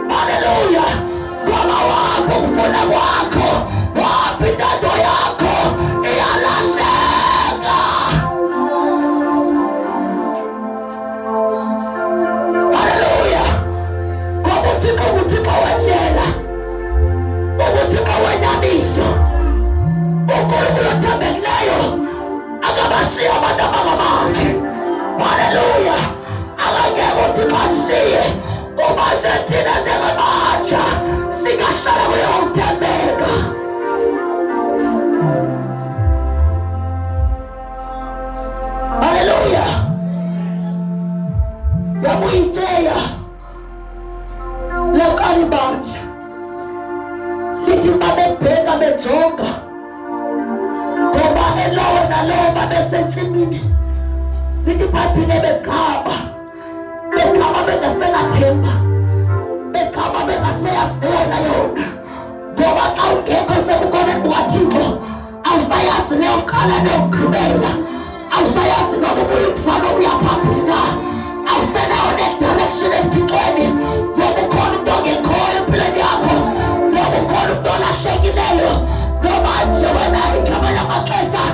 Hallelujah. Kwa mawapo kufuna wako, wapita doya baloba besensimini lithi iBhayibheli begaba bengasenathemba, begaba bengaseyazi yona ngoba xa ungekho sebukhoneni bukaThixo awusayazi leyo nkala neyokugqibela, awusayazi noba ubuye ukufana uyaphambili na, awusenayo ne-direction eThixweni ngoba ukhona umuntu ongekhoyo empilweni yakho, ngoba ukhona umuntu olahlekileyo, noma nje wena igama lamaxesha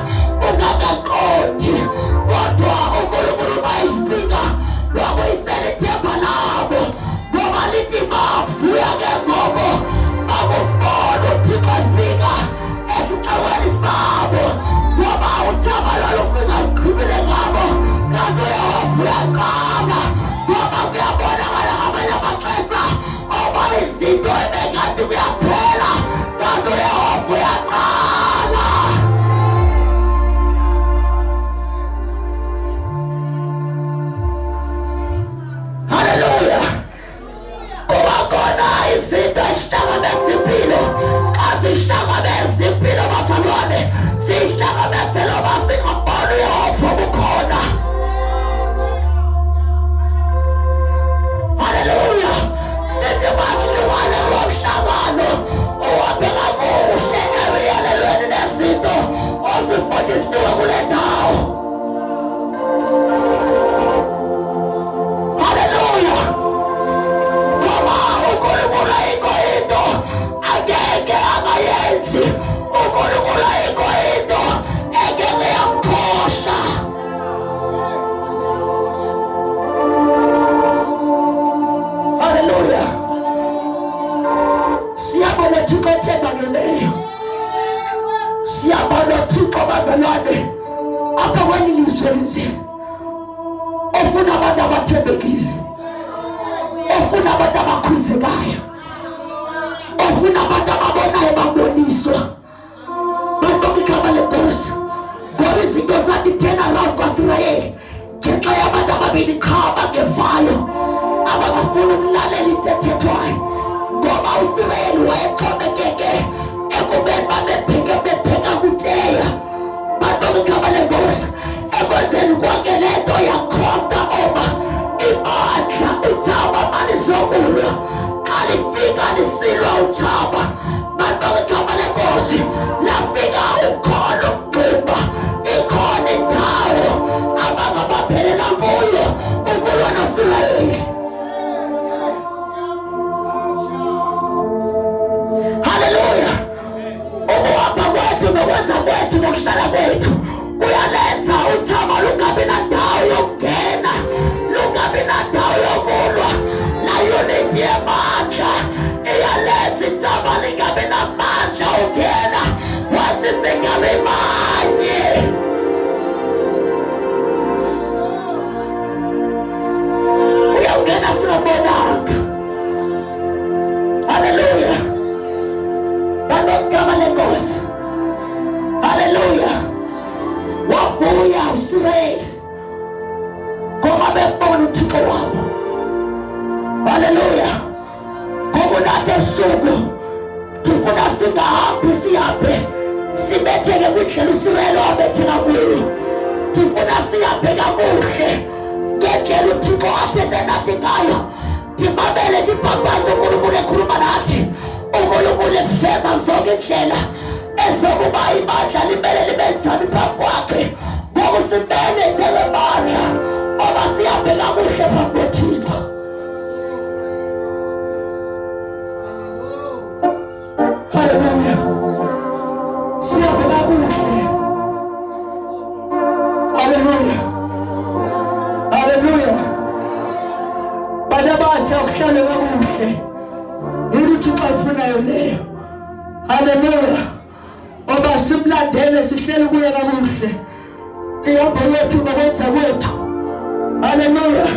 ungakaqondi, kodwa uNkulunkulu uma efika wakuyisela ithemba labo ngoba lithi bavuya ke ngoba bakubona uThixo efika esixaweni sabo ngoba uthaba lwalokhu ingagqibile ngabo kanti uyawavuya qala ngoba kuyabonakala ngamanye amaxesha oba izinto ebekade kuyaphela kanti uyawavuya qala. Haleluya. Kuba khona izinto ezihlangabeza impilo, xa zihlangabeza impilo bafalwane zihlangabezela uba singabona uYehova bukhona. Haleluya. Sithi masihlukane kulo mhlangano uhambe kakuhle emiyalelweni nezinto ozifundisiwe kule ndawo. Haleluya. Ngoba uNkulunkulu ayikho into angeke angayenzi, uNkulunkulu ayikho into engeke yamkhohlwa. Haleluya. Siyabona Thixo ethembakeleyo, siyabona Thixo bazalwane apha kweli lizwe nje ofuna abantu abathembekile, ofuna abantu abakhuzekayo, ofuna abantu ababonayo baboniswa. Bantu igama lenkosi ngoba izinto zathi turn around kwaSirayeli ngenxa yabantu ababini qha abangevayo abangafuni ukulalela into ethethwayo, ngoba uSirayeli wayexhomekeke ekubeni bebheka kuTeya. Bantu igama lenkosi ekwenzeni konke lento yakhosta oba ibandla uThaba malizokulwa xa lifika lisilwa uThaba. Bantu igama lenkosi lafika ukhona ukugqiba, ikhona indawo abangabaphelela kuyo ukulwa noSirayeli. Haleluya. Ukuhamba kwethu nokwenza kwethu nokuhlala kwethu kuyalenza uThaba lungabi nandawo yokungena, lungabi nandawo yokulwa. Nayo nithi yamandla iyalenza iThaba lingabi namandla ongena, wathi singabi banye. Uyawungena singabonanga. Haleluya. Bantu lenkosi. Haleluya. Wavuya uSirayeli ngoba bebona uThixo wabo. Haleluya. Ngoba nathi ebusuku tifuna singahambi sihambe sibetheke kwindlela uSirayeli wabetheka kuyo. Tifuna sihambe kakuhle ngendlela uThixo athethe nathi ngayo. Timamele tipaphathe uNkulunkulu ekhuluma nathi, uNkulunkulu efeza zonke indlela ezokuba ibandla limele libe njani phambi kwakhe, ngokusimele njengebandla oba sihambe kakuhle phambi kweThixo. Haleluya. Sihambe kakuhle. Haleluya. Haleluya. Bana batsha ukuhlala kakuhle yini uThixo afunayo leyo. Haleluya. Oba simlandele sihlele kuye kakuhle ihamba yethu ngokwenza kwethu. Haleluya.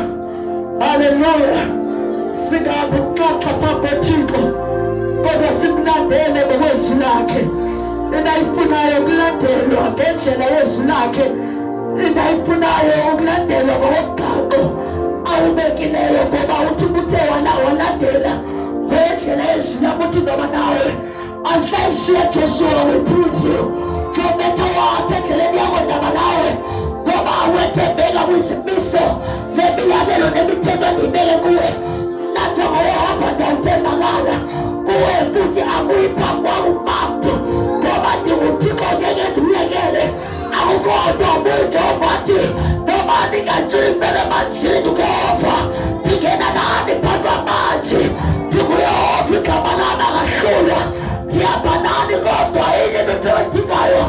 Haleluya. Singabe uxoxa phambi kweThixo kodwa simlandele ngokwezwi lakhe. Into ayifunayo ukulandelwa ngendlela yezwi lakhe, into ayifunayo ukulandelwa ngokugaqo awubekileyo, ngoba uthi uthe walandela ngendlela yezwi lakhe uthi noma nawe asayishiya Joshua will prove you no matter what endleleni yakho kuwe futhi akuyiphambi kwakho ngoba uThixo ngeke ndiyekele akukodwa uJehova athi noma ningatshilisele emanzini uJehova ndingena nani phakathi kwamanzi ndikuYehova igama lami akahlulwa ndihamba nani kodwa into endiyidingayo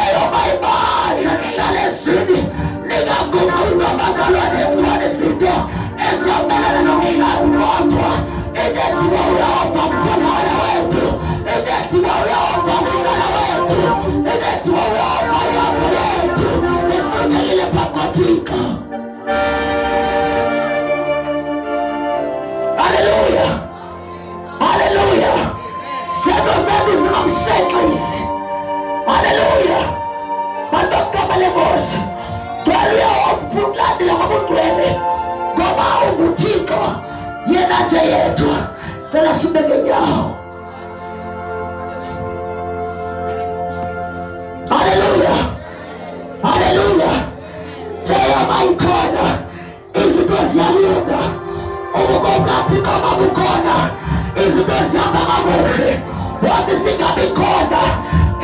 eyoba imandla ndihlale ezini ningaguquza amangalwane ezikwane izinto eziyamelana nomhlabi kodwa edethiwa uYehova mthamana wethu edethiwa uYehova mhlala wethu edethiwa uYehova yabo yethu esiqinile phakathika. Haleluya, haleluya. Zeto zethu zingamsheklisi. Haleluya. Bandokama lenkosi gcwele uYehova ukulandela ngobugcwele ngoba unguThixo yena nje yedwa. Cela sibeke nyawo. Haleluya, haleluya. Jehova ikhona izinto ziyalunga ubukokathi kama bukhona izinto zihamba kakuhle wathi zingabi khona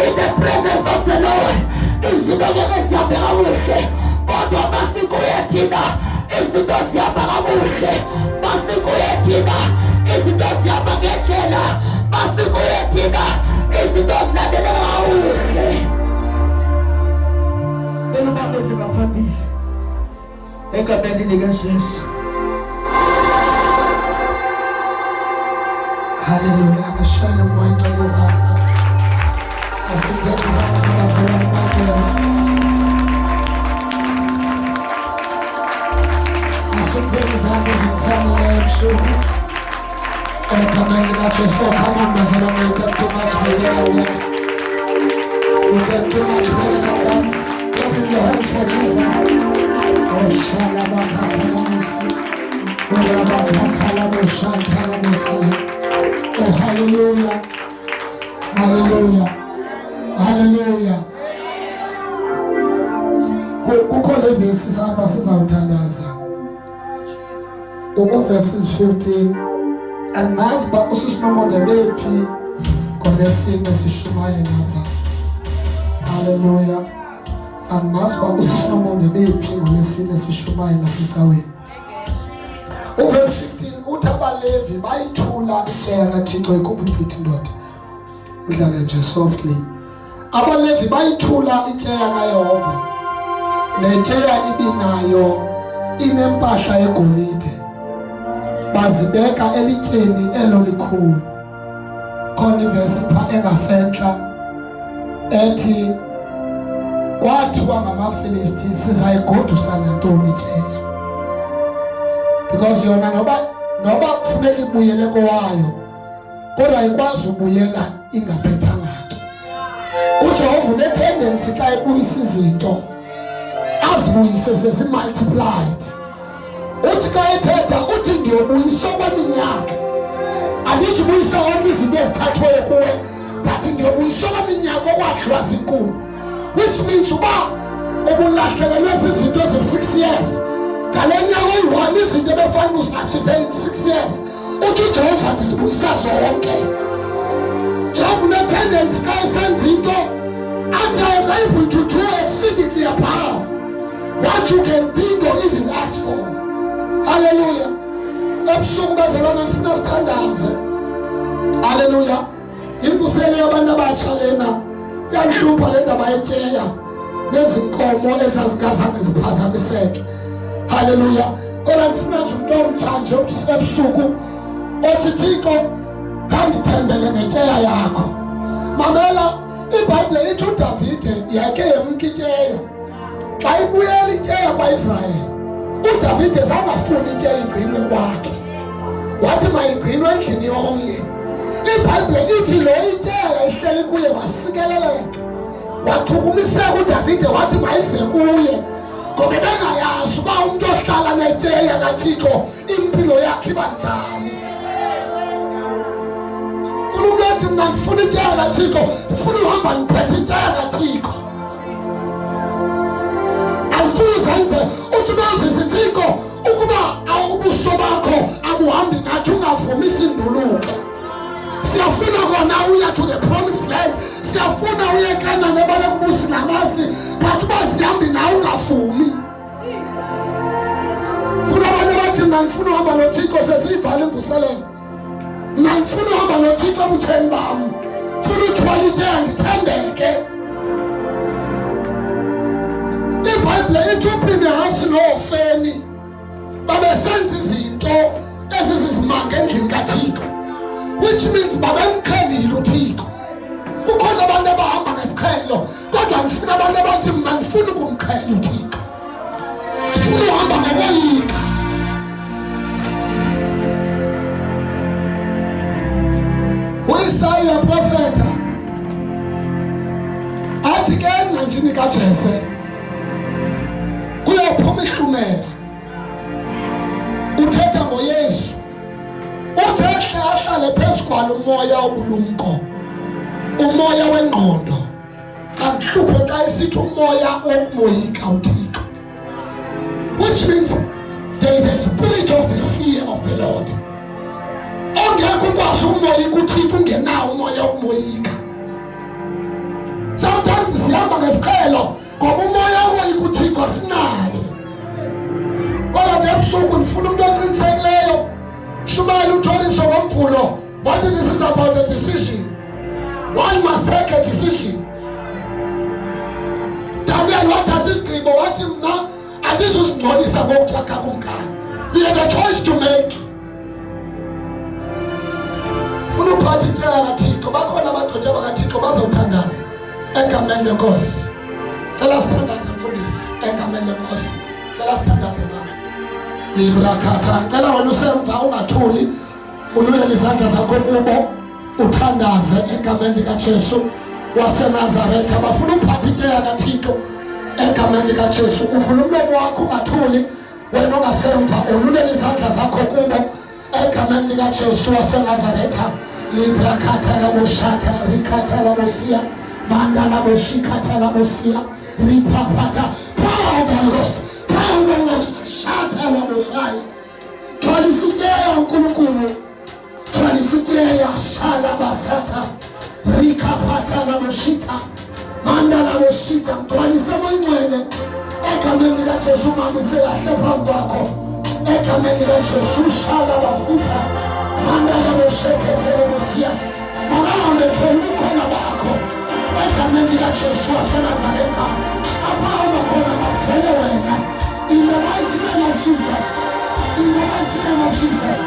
in the presence of the Lord izinto ngeke zihambe kakuhle kodwa masikuye thina izinto zihamba kakuhle masikuye thina izinto zihamba ngendlela masikuye thina izinto zilandela kakuhle. Cela ubambe singaphambili egameni likaJesu. Hallelujah. Akashaya umoya ngezandla. Asingene izandla ngazalwa umoya. Asingene izandla zimfanele ebusuku. Egameni likaJesu. Come on, ngazalwa you can do much better than that. You can do much better than that. Open your hands for Jesus. Oh, shalabakatalamusi. Urabakatalamushantalamusi. Oh, hallelujah. Hallelujah. Hallelujah. Kukho le verse sapha sizawuthandaza. Verses 15 and mazi ba usisinomonde bephi kodesini esishumayo lapha. Hallelujah. And mazi ba usisinomonde bephi ngolesini esishumayo lapha ecaweni. Verse 15 uthi abaLevi bayithula itsheya kaThixo ikhupha iphiti ndoda. Udlale nje softly. AbaLevi bayithula itsheya kaYehova. Netsheya ibinayo inempahla egolide. Bazibeka elityeni elo likhulu. Khona ivesi pha engasentla ethi kwathiwa ngamaFilisti sizayigodusa ngantoni itsheya. Because yona noba kufuneka ibuyele kowayo kodwa ayikwazi ubuyela ingaphethanga nto. uJehova une-tendency xa ebuyisa izinto azibuyise sezimultiplied. Uthi xa ethetha uthi ndiyobuyisa kweminyaka andizubuyisa onke izinto ezithathweyo kuwe but ndiyobuyisa kweminyaka okwadliwa ziinkumbi, which means uba ubulahlekelwe zizinto ze-6 years ngalo nyaka oyi-1 izinto ebefanele uziachieve in 6 years uthi uJehova ndizibuyisa zonke. Jehova une-tendency xa esenza into athi I am able to do exceedingly above what you can think or even ask for. Hallelujah. Ebusuku bazalwana ndifuna sithandaze. Hallelujah. Impusele yabantu abatsha lena yanhlupha le ndaba yetyeya nezinkomo esazingazange ziphazamiseke. Hallelujah. Kodwa ndifuna nje umuntu omtsha nje ebusuku othi Thixo khandithembele ngetyeya yakho. Mamela iBhayibhile ithi uDavide yakhe yemka ityeya. Xa ibuyela ityeya kwaIsrayeli uDavide zangafuni ityeya igcinwe kwakhe, wathi mayigcinwe endlini yomnye. iBhayibhile ithi lo ityeya ihleli kuye wasikeleleka, wachukumiseka uDavide wathi mayize kuye ngoba bengayazi uba umuntu ohlala netyeya kaThixo impilo yakhe iba njani. Funa umuntu ethi mna ndifuna ityeya kaThixo, ndifuna uhamba ndiphethe ityeya kaThixo. Andifuzenze uthi bazise Thixo ukuba ubuso bakho abuhambi nathi ungavumisi induluke. siyafuna kona uya to the promised land, siyafuna uye eKhanani abalakubusi namasi, but uba sihambi nawe ungavumi. Funa abantu abathi mna ngifuna uhamba noThixo sesiyivala imvuselelo, mna ngifuna uhamba noThixo ebutsheni bam, funa uthwala ityeya ndithembeke. iBhayibhile ithi uPhinehasi noHofeni babesenza izinto ezizizimanga endlini kaThixo, which means babemqhelile uThixo. Kukhona abantu abahamba ngesiqhelo, kodwa ngifuna abantu abathi mna ngifuna ukumqhela uThixo, ngifuna uhamba ngokoyika. U-Isaya profeta athi ke engcanjini kaJese kuyophuma ihlumela, uthetha ngoYesu, uthi ehle ahlale phezu kwalo umoya wobulumko, umoya wengqondo. Akuhluphe xa esithi umoya wokumoyika uThixo, which means there is a spirit of the fear of the Lord. Ongekho ukwazi ukumoyika uThixo ungenawo umoya wokumoyika. Sometimes sihamba ngesiqhelo ngoba umoya wokumoyika uThixo asinayo. Kodwa nje ebusuku ndifuna umuntu oqinisekileyo, shumayela utholiso ngomvulo, what this is about a decision. One must take a decision. Daniel wathatha isigqibo wathi mna andizuzingcolisa ngokuxaka kumkani. We had a choice to make. Funa uphatha ityeya kaThixo, bakhona abagqitha bakaThixo bazothandaza egameni lenkosi. Cela sithandaze mfundisi egameni lenkosi. Cela sithandaze mama. Librakata. Cela wena usemva ungathuli, ululele izandla zakho kubo, uthandaze egameni likaJesu waseNazaretha. Bafuna uphatha ityeya kaThixo egameni likaJesu. Uvula umlomo wakho ungathuli, wena ongasemva ululele izandla zakho kubo egameni likaJesu waseNazaretha. Librakata laboshata rikata labosia mandala boshikata labosia ripapata. Power of the Holy Ghost, power of the Holy Ghost. Shata labosai. Twalisiteya unkulunkulu, twalisiteya shala basata rikapata laboshita mandala boshita. Twalisemo ingwele egameni likaJesu mamithela phambi kwakho egameni likaJesu shala basita mandala bosheketele bosia. Makahambe thole ukhona bakho egameni likaJesu waseNazaretha. Abahamba khona bavele wena, in the mighty name of Jesus, in the mighty name of Jesus.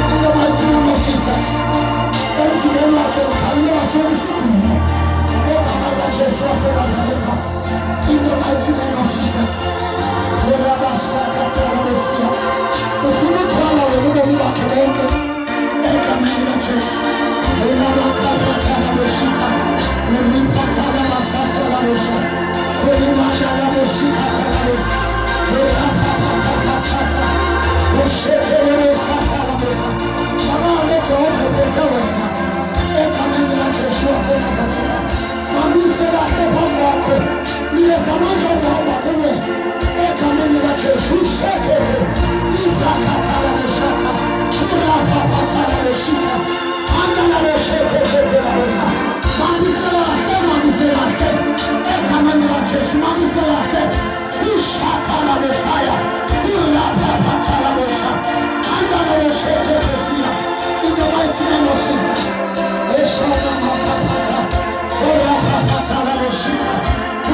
In the mighty name of Jesus. Emzimeni wakhe ukhalimela sonke isiguli ngegama likaJesu waseNazaretha. In the mighty name of Jesus. Ufuna uthwala wena ubomi bakhe bonke egameni likaJesu. Elabakaphatha laboshita uliphatha labasatha labosha kulimanda laboshikatha labosa elapaphatha kasatha ushetele bosatha labosa. Makahambe Jehova uphethe wena egameni likaJesu waseNazaretha. Mamise kahle phambi kwakho, nikeza amandla okuhamba kuwe egameni likaJesu. Shekete ibrakatha laboshata urapaphatha laboshita andala boshetekete labosa. Mamise kahle egameni likaJesu. Mamise kahle ushata labosaya urapaphatha labosha andala boshetekesiya. In the mighty name of Jesus. Eshana makapata urapaphatha laboshita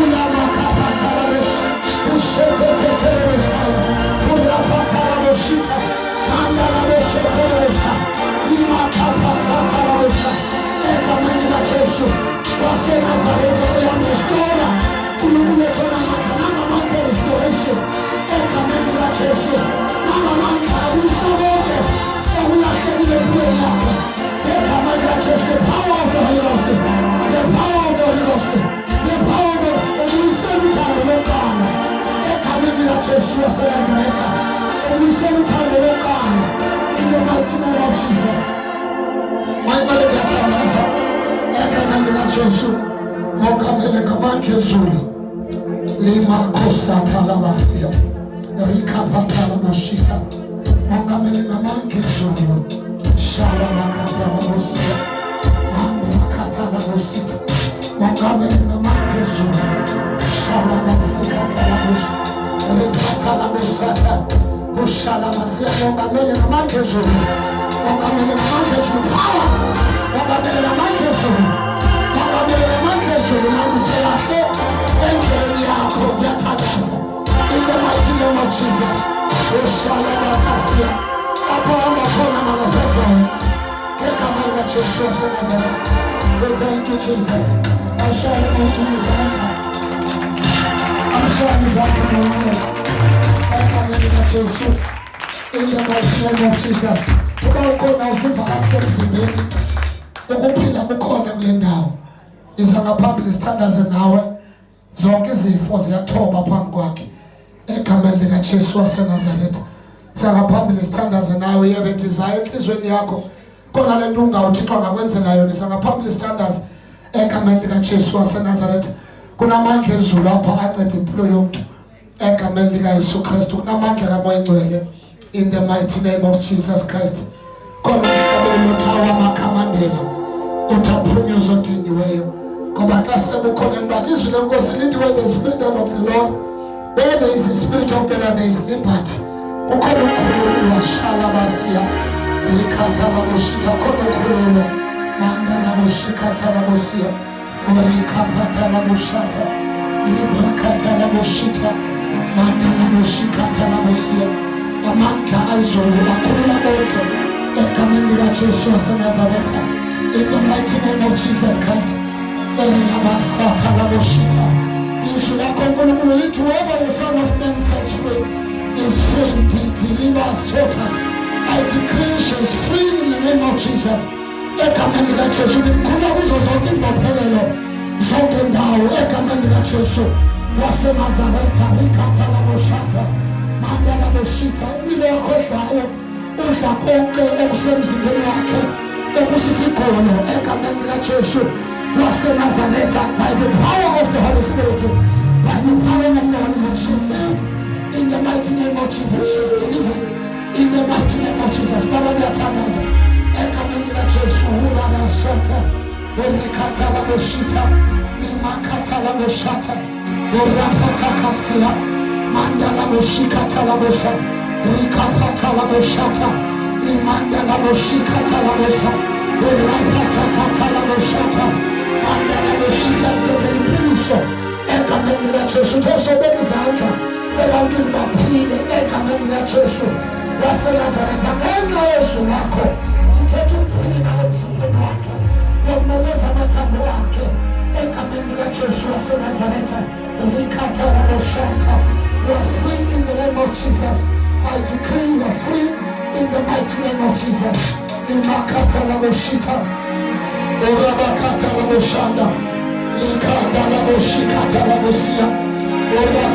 ulamakaphatha laboshi ushetekete labosaya urapaphatha laboshita andala boshetekesa imakapasata labosha egameni likaJesu waseNazaretha. Uyamrestore uNkulunkulu makana makhe restoration egameni likaJesu. Mama makhe usobeke okulahlekile empilweni yakho egameni likaJesu. The power of the Holy Ghost, the power of the Holy Ghost, the power of the ubuyisela uthando lokuqala egameni likaJesu waseNazaretha. Ubuyisela uthando lokuqala in the mighty name of Jesus. Mayibale kuyathandaza egameni likaJesu. Mongamele ngamakhe ezulu Lima kosata la basia. Rika patala boshita. Mongamele na manke zulu. Shala makata la bosia. Makata la bosita. Mongamele na manke zulu. Shala masikata la boshita. Rikata la bosata. Kushala masia. Mongamele na manke zulu. Mongamele na manke zulu. Power. Mongamele na manke zulu. Mongamele na manke zulu. Mamiselahe. Engele yako yatagaza. In the mighty name of Jesus. Oshalabakasia. Apamba kona manifesto. Keka mwana Yesu wa Nazareth. We thank you, Jesus. Ashara mwana zanga. Ashara zanga mwana. Keka mwana Yesu. In the mighty name of Jesus. Kuba ukona usifa katika mzimeni. Ukupila ukona mlendao. Izanga public standards nawe. Zonke izifo ziyathoba phambi kwakhe egameni lika Jesu waseNazaretha. Sangaphambili standards nawe yebe desire enhlizweni yakho khona le nto ungawuthixo ngakwenzela yona. Sangaphambili standards egameni lika Jesu waseNazaretha. Kunamandla ezulu apha anceda impilo yomntu egameni lika Yesu Kristu. Kunamandla kaMoya Ngcwele in the mighty name of Jesus Christ. Khona umhlabeni uthawa amakhamandela uthaphunyuzo odingiweyo. Ngoba xa sekukhona into izwi lenkosi lithi where there is freedom of the Lord, where there is the spirit of the Lord, there is liberty. Kukhona ukhululo washala basia rikhatha laboshita khona ukhululo manda laboshikhatha labosia rikhatha laboshata librakhatha laboshita manda laboshikhatha labosia. Amandla azulu akhulula bonke egameni lika Jesu waseNazaretha in the mighty name of Jesus Christ. Whoever the Son of Man sets free is free indeed. I decree she is free in the name of Jesus. Egameni lika Jesu nikhulula kuzo zonke imbophelelo zonke indawo egameni lika Jesu waseNazaretha likhatha laboshata manda laboshita. Impilo yakho edlayo udla konke okusemzimbeni wakhe okusisigono egameni lika Jesu waseNazaretha. By the power of the Holy Spirit, by the power of the Holy Ghost, she is healed in the mighty name of Jesus. She is delivered in the mighty name of Jesus. Baba yatanaza egameni lika Jesu urabashata urikata laboshita limakata laboshata urapata kasia manda laboshikata labosa rikapata laboshata limanda laboshikata labosa urapata kata laboshata manda laboshita tetelipiso egameni lika Jesu. Tosobeka izandla ebantwini baphile egameni lika Jesu waseNazaretha. Ngenxa yezwi lakho ngithetha ukuphila emzimbeni wakhe, yokumeleza amathambo wakhe egameni lika Jesu waseNazaretha. Rikhatha laboshata. You are free in the name of Jesus. I decree you are free in the mighty name of Jesus. Limakata laboshita urabakata laboshanda likanda laboshikata labosia